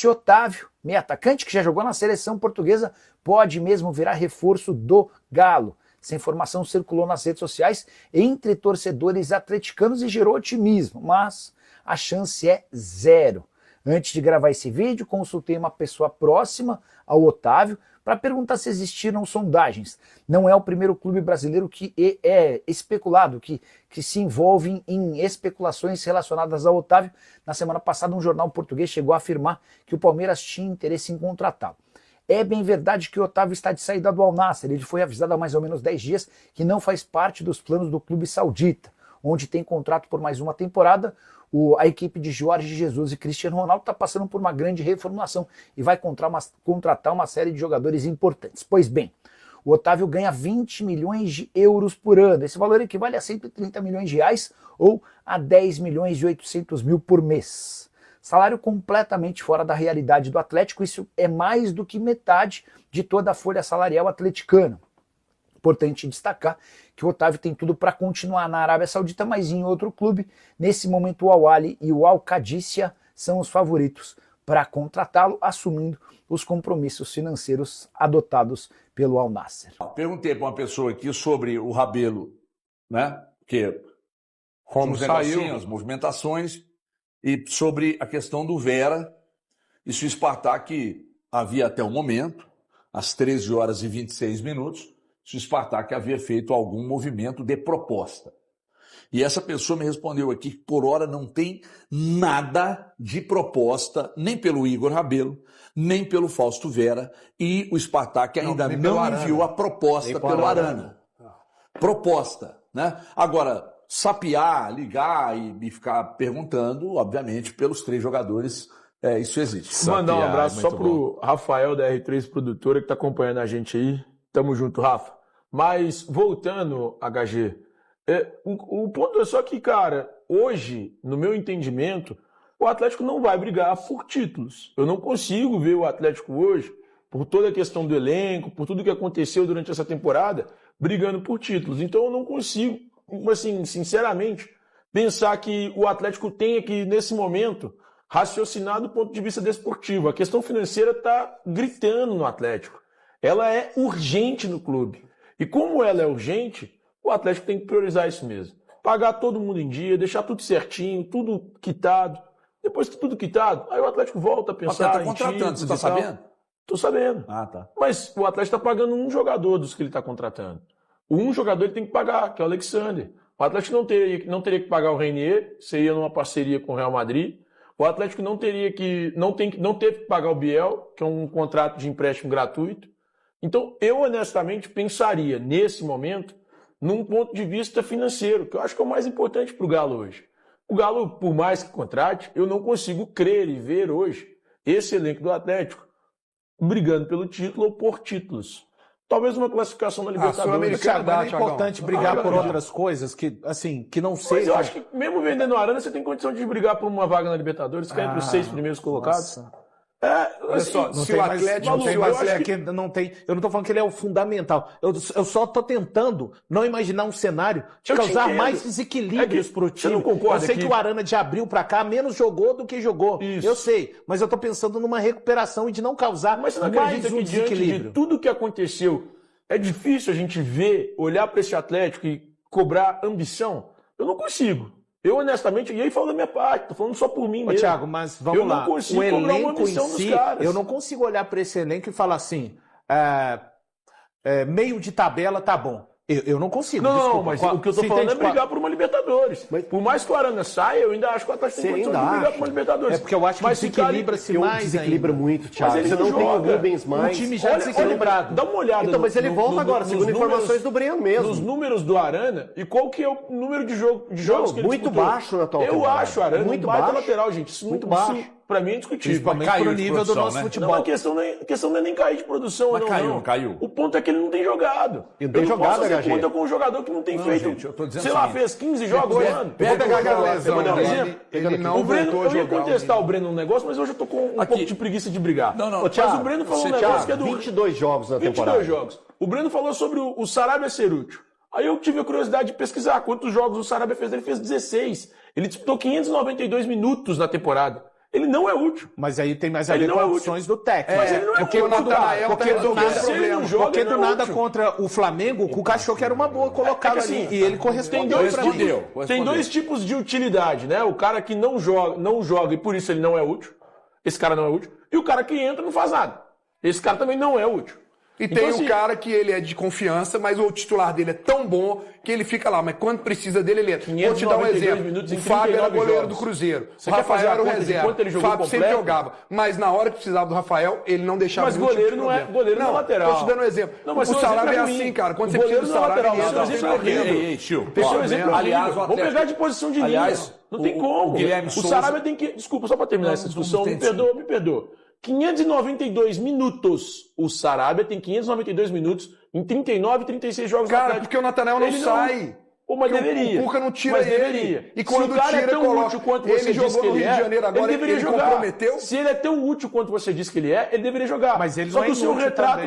Esse Otávio, meio atacante que já jogou na seleção portuguesa, pode mesmo virar reforço do Galo. Essa informação circulou nas redes sociais entre torcedores atleticanos e gerou otimismo, mas a chance é zero. Antes de gravar esse vídeo, consultei uma pessoa próxima ao Otávio para perguntar se existiram sondagens. Não é o primeiro clube brasileiro que é especulado, que se envolve em especulações relacionadas ao Otávio. Na semana passada, um jornal português chegou a afirmar que o Palmeiras tinha interesse em contratá-lo. É bem verdade que o Otávio está de saída do Al Nassr. Ele foi avisado há mais ou menos 10 dias que não faz parte dos planos do clube saudita, onde tem contrato por mais uma temporada. A equipe de Jorge Jesus e Cristiano Ronaldo está passando por uma grande reformulação e vai contratar uma série de jogadores importantes. Pois bem, o Otávio ganha 20 milhões de euros por ano. Esse valor equivale a 130 milhões de reais ou a 10 milhões e 800 mil por mês. Salário completamente fora da realidade do Atlético, isso é mais do que metade de toda a folha salarial atleticana. Importante destacar que o Otávio tem tudo para continuar na Arábia Saudita, mas em outro clube. Nesse momento o Al-Ahly e o Al-Qadisiyah são os favoritos para contratá-lo, assumindo os compromissos financeiros adotados pelo Al Nassr. Perguntei para uma pessoa aqui sobre o Rabelo, né? Porque como saiu, as movimentações, e sobre a questão do Vera e se o Spartak havia até o momento, às 13 horas e 26 minutos, se o Spartak havia feito algum movimento de proposta. E essa pessoa me respondeu aqui que por hora não tem nada de proposta, nem pelo Igor Rabelo, nem pelo Fausto Vera, e o Spartak ainda não enviou a proposta pelo Arana. Proposta, né? Agora, sapear, ligar e ficar perguntando, obviamente, pelos 3 jogadores, isso existe. Mandar um abraço só pro Rafael da R3 Produtora, que tá acompanhando a gente aí. Tamo junto, Rafa. Mas, voltando, HG, o ponto é só que, cara, hoje, no meu entendimento, o Atlético não vai brigar por títulos. Eu não consigo ver o Atlético hoje, por toda a questão do elenco, por tudo que aconteceu durante essa temporada, brigando por títulos. Então eu não consigo, assim, sinceramente, pensar que o Atlético tenha que, nesse momento, raciocinar do ponto de vista desportivo. A questão financeira está gritando no Atlético. Ela é urgente no clube. E como ela é urgente, o Atlético tem que priorizar isso mesmo. Pagar todo mundo em dia, deixar tudo certinho, tudo quitado. Depois que tudo quitado, aí o Atlético volta a pensar tá contratando, você tá sabendo? Tô sabendo. Ah, tá. Mas o Atlético está pagando um jogador dos que ele está contratando. Um jogador ele tem que pagar, que é o Alexander. O Atlético não teria que pagar o Reinier, seria numa parceria com o Real Madrid. O Atlético não teve que pagar o Biel, que é um contrato de empréstimo gratuito. Então, eu honestamente pensaria, nesse momento, num ponto de vista financeiro, que eu acho que é o mais importante para o Galo hoje. O Galo, por mais que contrate, eu não consigo crer e ver hoje esse elenco do Atlético brigando pelo título ou por títulos. Talvez uma classificação na Libertadores. É importante brigar por outras coisas que, assim, que não sejam. Mas eu acho que mesmo vendendo a Arana, você tem condição de brigar por uma vaga na Libertadores, que é entre os 6 primeiros colocados. Nossa. Olha só, se o Atlético não tem, eu não estou falando que ele é o fundamental. Eu só estou tentando não imaginar um cenário de causar mais desequilíbrios para o time. Eu sei que o Arana de abril para cá menos jogou do que jogou. Isso. Eu sei, mas eu estou pensando numa recuperação e de não causar mais um desequilíbrio. De tudo que aconteceu, é difícil a gente olhar para esse Atlético e cobrar ambição. Eu não consigo. Eu, honestamente, e aí falo da minha parte, tô falando só por mim mesmo. Thiago, mas vamos lá. Eu não consigo cobrar uma missão dos caras. Eu não consigo olhar para esse elenco e falar assim, meio de tabela tá bom. Eu não consigo. Não, desculpa, mas o que eu tô falando é brigar por uma Libertadores. Mas, por mais que o Arana saia, eu ainda acho que o Atlético tem condição de brigar por uma Libertadores. É porque eu acho que desequilibra-se mais. Desequilibra muito, Thiago. Mas ele não joga. tem o Rubens mais. O time já é desequilibrado. Dá uma olhada. Então, mas ele volta agora, segundo informações do Breno mesmo. Nos números do Arana, e qual que é o número de jogos que ele muito disputou? baixo na atual Eu temporada. acho o Arana muito um baita baixo. lateral, gente. Isso muito baixo. Pra mim é indiscutível. Principalmente pro nível do nosso futebol. Não, a questão não é nem cair de produção, mas não. Caiu. O ponto é que ele não tem jogado. Ele tem jogado, HG. Conta com um jogador que não tem feito, gente, eu tô dizendo sei lá, fez 15 jogos no ano. Ele não o Breno, voltou a eu ia jogar. contestar o Breno num negócio, mas hoje eu tô com um pouco de preguiça de brigar. Não. Mas o Breno falou um negócio que é do... 22 jogos na temporada. 22 jogos. O Breno falou sobre o Sarabia ser útil. Aí eu tive a curiosidade de pesquisar quantos jogos o Sarabia fez. Ele fez 16. Ele disputou 592 minutos na temporada. Ele não é útil. Mas aí tem mais a ver com as opções do técnico. Mas ele não é porque útil. Porque do nada contra o Flamengo, o Cuca achou que era uma boa colocá-lo ali. E ele correspondeu pra mim. Tem dois tipos de utilidade, né? O cara que não joga e por isso ele não é útil. Esse cara não é útil. E o cara que entra e não faz nada. Esse cara também não é útil. E então, tem assim, o cara que ele é de confiança, mas o titular dele é tão bom que ele fica lá. Mas quando precisa dele, ele entra. Vou te dar um exemplo. O Fábio era goleiro do Cruzeiro. O Rafael era o reserva. O Fábio sempre jogava. Mas na hora que precisava do Rafael, ele não deixava. Mas goleiro não é goleiro na lateral. Tô te dando um exemplo. Não, mas o Sarabia é assim, cara. Quando você precisa do Sarabia, ele entra. Ei, Chiu. Aliás, vamos pegar de posição de linha. Não tem como. O Sarabia tem que... Desculpa, só para terminar essa discussão. Me perdoa. 592 minutos. O Sarabia tem 592 minutos em 39, 36 jogos. Cara, porque o Natanael não sai. Pô, mas deveria. O Cuca não tira mas ele. Deveria. E quando se o cara tira, é tão coloca. útil quanto Ele você jogou diz que no Rio de Janeiro agora, ele deveria jogar. comprometeu. Se ele é tão útil quanto você diz que ele é deveria jogar. Mas ele Só não que é o seu inútil retrato também.